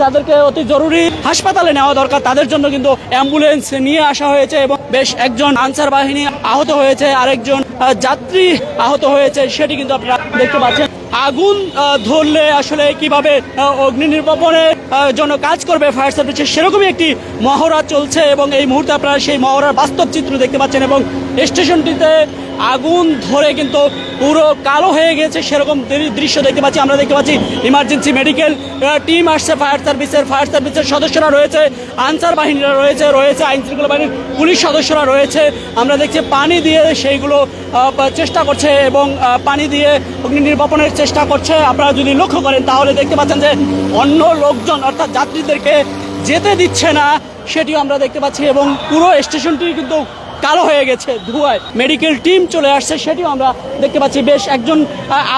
যাদেরকে অতি জরুরি হাসপাতালে নেওয়া দরকার তাদের জন্য কিন্তু অ্যাম্বুলেন্স নিয়ে আসা হয়েছে এবং বেশ একজন আনসার বাহিনী আহত হয়েছে, আরেকজন যাত্রী আহত হয়েছে, সেটি কিন্তু আপনারা দেখতে পাচ্ছেন। আগুন ধরলে আসলে কিভাবে অগ্নি নির্বাপনের জন্য কাজ করবে ফায়ার সার্ভিসের সেরকমই একটি মহড়া চলছে এবং এই মুহূর্তে আপনারা সেই মহড়ার বাস্তব চিত্র দেখতে পাচ্ছেন এবং স্টেশনটিতে আগুন ধরে কিন্তু পুরো কালো হয়ে গেছে সেরকম দৃশ্য দেখতে পাচ্ছি। আমরা দেখতে পাচ্ছি ইমার্জেন্সি মেডিকেল টিম আসছে, ফায়ার সার্ভিসের সদস্যরা রয়েছে, আনসার বাহিনীরা রয়েছে আইন শৃঙ্খলা বাহিনীর পুলিশ সদস্যরা রয়েছে। আমরা দেখছি পানি দিয়ে সেইগুলো চেষ্টা করছে এবং পানি দিয়ে অগ্নি নির্বাপনের চেষ্টা করছে। আপনারা যদি লক্ষ্য করেন তাহলে দেখতে পাচ্ছেন যে অন্য লোকজন অর্থাৎ যাত্রীদেরকে যেতে দিচ্ছে না, সেটিও আমরা দেখতে পাচ্ছি এবং পুরো স্টেশনটি কিন্তু কালো হয়ে গেছে ধোঁয়ায়। মেডিকেল টিম চলে আসছে, সেটিও আমরা দেখতে পাচ্ছি। বেশ একজন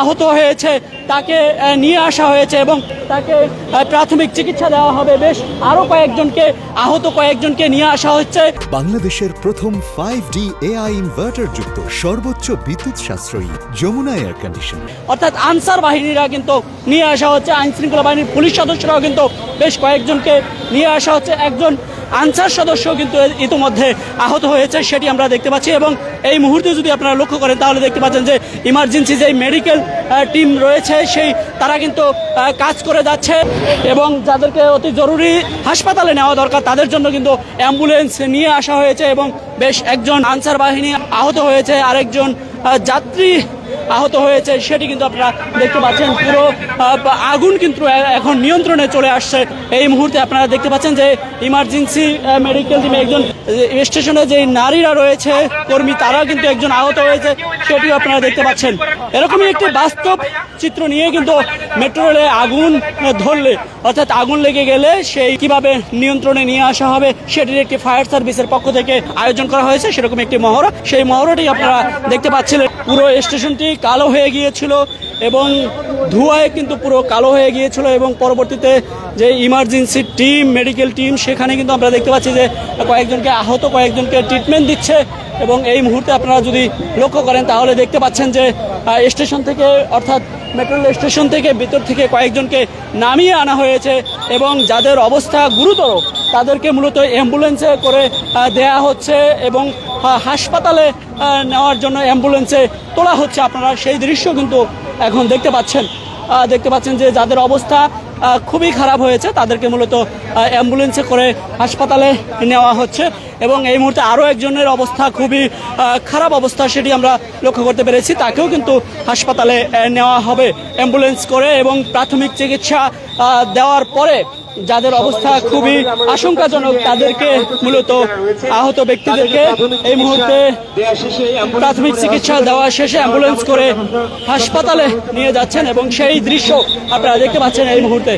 আহত হয়েছে, তাকে নিয়ে আসা হয়েছে এবং তাকে প্রাথমিক চিকিৎসা দেওয়া হবে। বেশ আরো কয়েকজনকে নিয়ে আসা হচ্ছে। বাংলাদেশের প্রথম 5D AI ইনভার্টার যুক্ত সর্বোচ্চ বিদ্যুৎ সাশ্রয়ী যমুনা এয়ার কন্ডিশন, অর্থাৎ আনসার বাহিনীরা কিন্তু নিয়ে আসা হচ্ছে, আইন শৃঙ্খলা বাহিনীর পুলিশ সদস্যরাও কিন্তু বেশ কয়েকজনকে নিয়ে আসা হচ্ছে। একজন আনসার সদস্য কিন্তু ইতিমধ্যে আহত হয়েছে, সেটি আমরা দেখতে পাচ্ছি এবং এই মুহূর্তে যদি আপনারা লক্ষ্য করেন তাহলে দেখতে পাচ্ছেন যে ইমার্জেন্সি যে মেডিকেল টিম রয়েছে তারা কিন্তু কাজ করে যাচ্ছে এবং যাদেরকে অতি জরুরি হাসপাতালে নেওয়া দরকার তাদের জন্য কিন্তু অ্যাম্বুলেন্স নিয়ে আসা হয়েছে এবং বেশ একজন আনসার বাহিনী আহত হয়েছে, আরেকজন যাত্রী আহত হয়েছে, সেটি কিন্তু আপনারা দেখতে পাচ্ছেন। পুরো আগুন কিন্তু এখন নিয়ন্ত্রণে চলে আসছে। এই মুহূর্তে আপনারা দেখতে পাচ্ছেন যে ইমার্জেন্সি মেডিকেল টিমে একজন স্টেশনে যে নারীরা রয়েছে কর্মী, তারাও কিন্তু একজন আহত হয়েছে, সেটিও আপনারা দেখতে পাচ্ছেন। এরকমই একটি বাস্তব চিত্র নিয়ে কিন্তু মেট্রো রেলে আগুন ধরলে অর্থাৎ আগুন লেগে গেলে সেই কিভাবে নিয়ন্ত্রণে নিয়ে আসা হবে সেটির একটি ফায়ার সার্ভিসের পক্ষ থেকে আয়োজন করা হয়েছে, সেরকম একটি মহড়া। সেই মহড়াটি আপনারা দেখতে পাচ্ছিলেন। পুরো স্টেশনটি কালো হয়ে গিয়েছিল এবং ধোঁয়ায় কিন্তু পুরো কালো হয়ে গিয়েছিল এবং পরবর্তীতে যে ইমার্জেন্সি টিম মেডিকেল টিম সেখানে কিন্তু আমরা দেখতে পাচ্ছি যে কয়েকজনকে ট্রিটমেন্ট দিচ্ছে এবং এই মুহূর্তে আপনারা যদি লক্ষ্য করেন তাহলে দেখতে পাচ্ছেন যে স্টেশন থেকে অর্থাৎ মেট্রো রেল স্টেশন থেকে ভিতর থেকে কয়েকজনকে নামিয়ে আনা হয়েছে এবং যাদের অবস্থা গুরুতর তাদেরকে মূলত অ্যাম্বুলেন্সে করে দেয়া হচ্ছে এবং হাসপাতালে নেওয়ার জন্য অ্যাম্বুলেন্সে তোলা হচ্ছে। আপনারা সেই দৃশ্য কিন্তু এখন দেখতে পাচ্ছেন যে যাদের অবস্থা খুবই খারাপ হয়েছে তাদেরকে মূলত অ্যাম্বুলেন্সে করে হাসপাতালে নেওয়া হচ্ছে এবং এই মুহূর্তে আরও একজনের অবস্থা খুবই খারাপ অবস্থা, সেটি আমরা লক্ষ্য করতে পেরেছি। তাকেও কিন্তু হাসপাতালে নেওয়া হবে অ্যাম্বুলেন্স করে এবং প্রাথমিক চিকিৎসা দেওয়ার পরে যাদের অবস্থা খুবই আশঙ্কাজনক তাদেরকে মূলত আহত ব্যক্তিদেরকে এই মুহূর্তে প্রাথমিক চিকিৎসা দেওয়া শেষে অ্যাম্বুলেন্স করে হাসপাতালে নিয়ে যাচ্ছেন এবং সেই দৃশ্য আপনারা দেখতে পাচ্ছেন এই মুহূর্তে।